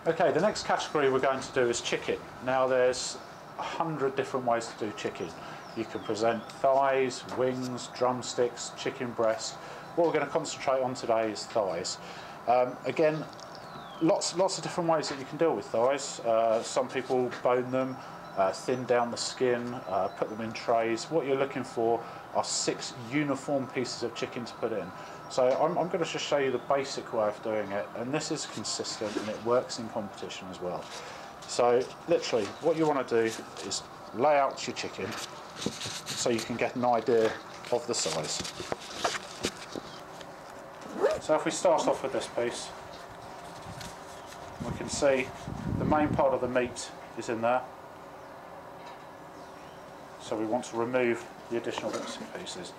Okay, the next category we're going to do is chicken. Now there's 100 different ways to do chicken. You can present thighs, wings, drumsticks, chicken breast. What we're going to concentrate on today is thighs. Again, lots of different ways that you can deal with thighs. Some people bone them, thin down the skin, put them in trays. What you're looking for are 6 uniform pieces of chicken to put in. So I'm going to just show you the basic way of doing it, and this is consistent and it works in competition as well. So literally what you want to do is lay out your chicken so you can get an idea of the size. So if we start off with this piece, we can see the main part of the meat is in there, so we want to remove the additional bits and pieces.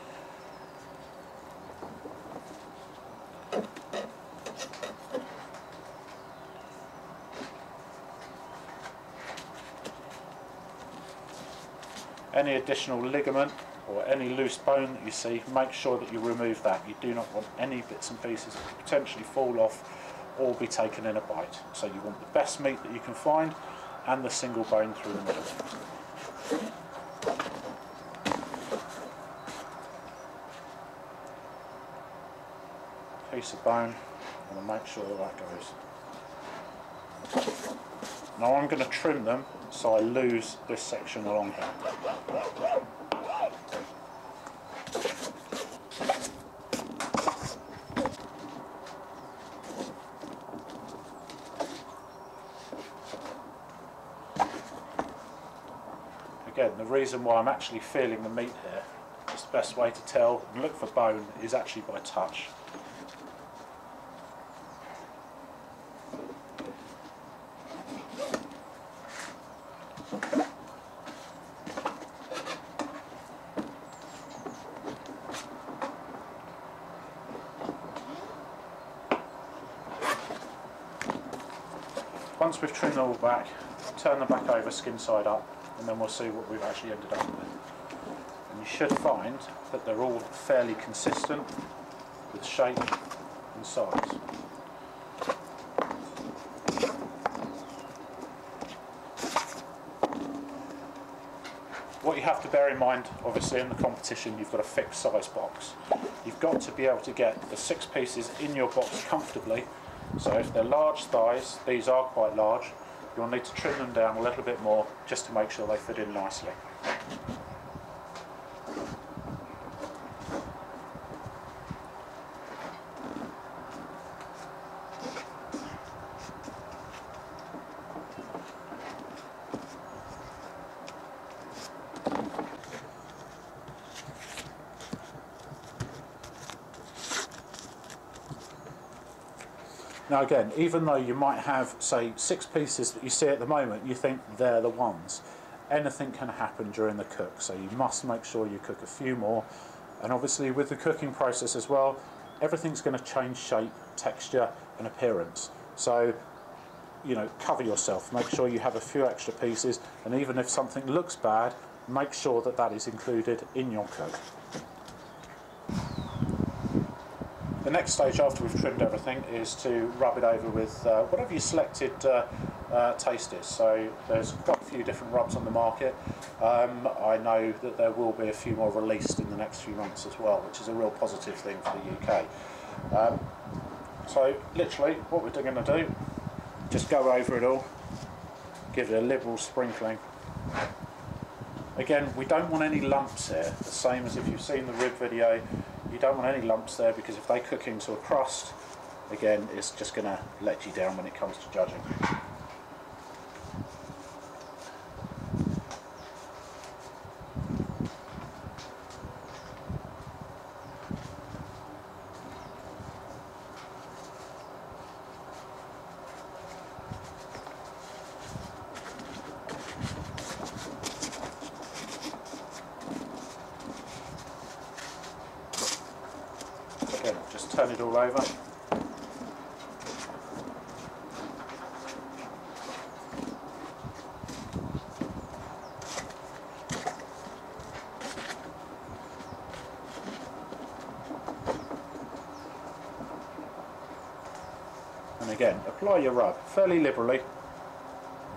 Any additional ligament or any loose bone that you see, make sure that you remove that. You do not want any bits and pieces that could potentially fall off or be taken in a bite. So you want the best meat that you can find and the single bone through the middle. Piece of bone, and make sure that goes. Now I'm going to trim them so I lose this section along here. Again, the reason why I'm actually feeling the meat here, is the best way to tell and look for bone is actually by touch. Once we've trimmed them all back, turn them back over skin side up, and then we'll see what we've actually ended up with. And you should find that they're all fairly consistent with shape and size. What you have to bear in mind, obviously in the competition you've got a fixed size box. You've got to be able to get the 6 pieces in your box comfortably. So if they're large thighs, these are quite large, you'll need to trim them down a little bit more just to make sure they fit in nicely. Now again, even though you might have, say, 6 pieces that you see at the moment, you think they're the ones, anything can happen during the cook, so you must make sure you cook a few more. And obviously with the cooking process as well, everything's going to change shape, texture and appearance. So, you know, cover yourself, make sure you have a few extra pieces, and even if something looks bad, make sure that that is included in your cook. The next stage after we've trimmed everything is to rub it over with whatever your selected taste is. So there's quite a few different rubs on the market. I know that there will be a few more released in the next few months as well, which is a real positive thing for the UK. So literally what we're going to do, just go over it all, give it a liberal sprinkling. Again, we don't want any lumps here, the same as if you've seen the rib video. You don't want any lumps there, because if they cook into a crust, again, it's just going to let you down when it comes to judging. Again, just turn it all over. And again, apply your rub fairly liberally.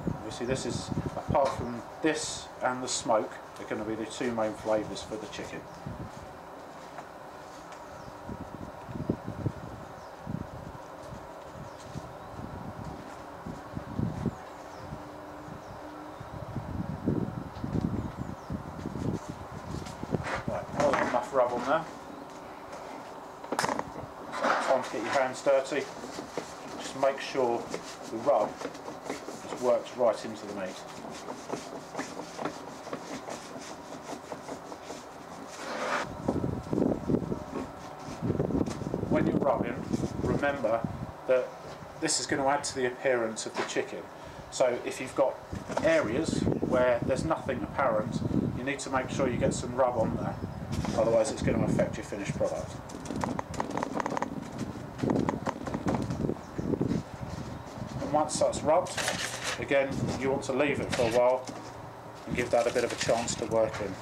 Obviously this is, apart from this and the smoke, are going to be the two main flavours for the chicken. Right, more than enough rub on there. Time to get your hands dirty. Just make sure the rub just works right into the meat. When you're rubbing, remember that this is going to add to the appearance of the chicken. So if you've got areas where there's nothing apparent, you need to make sure you get some rub on there, otherwise it's going to affect your finished product. And once that's rubbed, again, you want to leave it for a while and give that a bit of a chance to work in.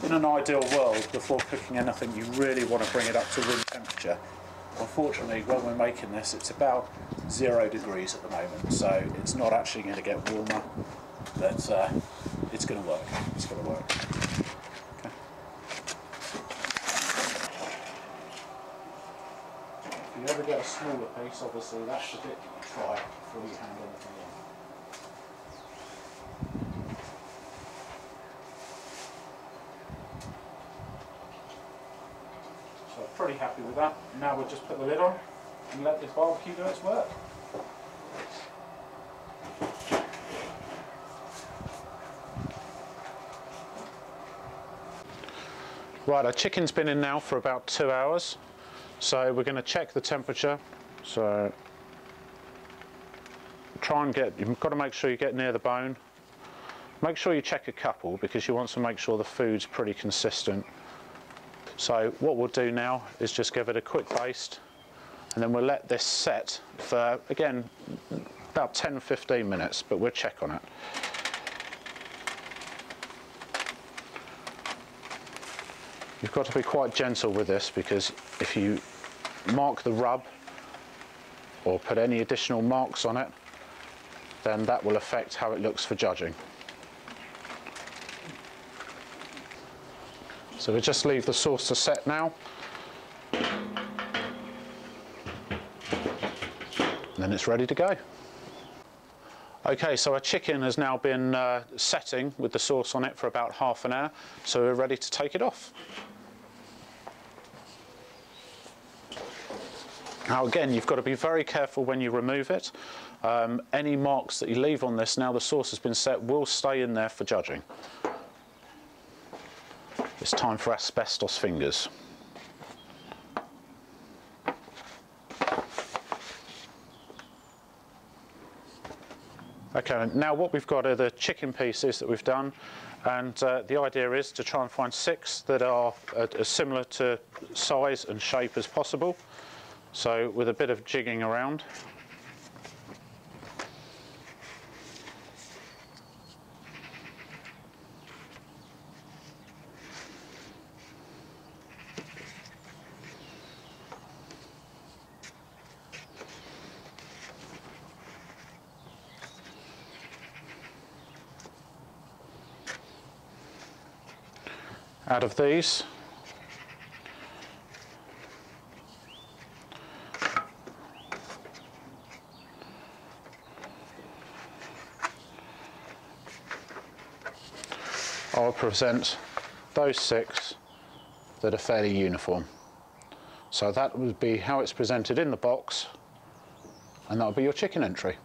In an ideal world, before cooking anything, you really want to bring it up to room temperature. Unfortunately, when we're making this, it's about 0 degrees at the moment, so it's not actually going to get warmer, but it's going to work. It's going to work. Okay. If you ever get a smaller piece, obviously that's the bit you try before you hand anything in. So pretty happy with that. Now we'll just put the lid on and let this barbecue do its work. Right, our chicken's been in now for about 2 hours, so we're going to check the temperature. So try and get, you've got to make sure you get near the bone. Make sure you check a couple because you want to make sure the food's pretty consistent. So what we'll do now is just give it a quick baste, and then we'll let this set for, again, about 10-15 minutes, but we'll check on it. You've got to be quite gentle with this, because if you mark the rub or put any additional marks on it, then that will affect how it looks for judging. So we'll just leave the sauce to set now. And then it's ready to go. Okay, so our chicken has now been setting with the sauce on it for about half an hour, so we're ready to take it off. Now again, you've got to be very careful when you remove it. Any marks that you leave on this, now the sauce has been set, will stay in there for judging. It's time for asbestos fingers. Okay, now what we've got are the chicken pieces that we've done, and the idea is to try and find 6 that are as similar to size and shape as possible. So with a bit of jigging around. Out of these, I'll present those 6 that are fairly uniform. So that would be how it's presented in the box, and that would be your chicken entry.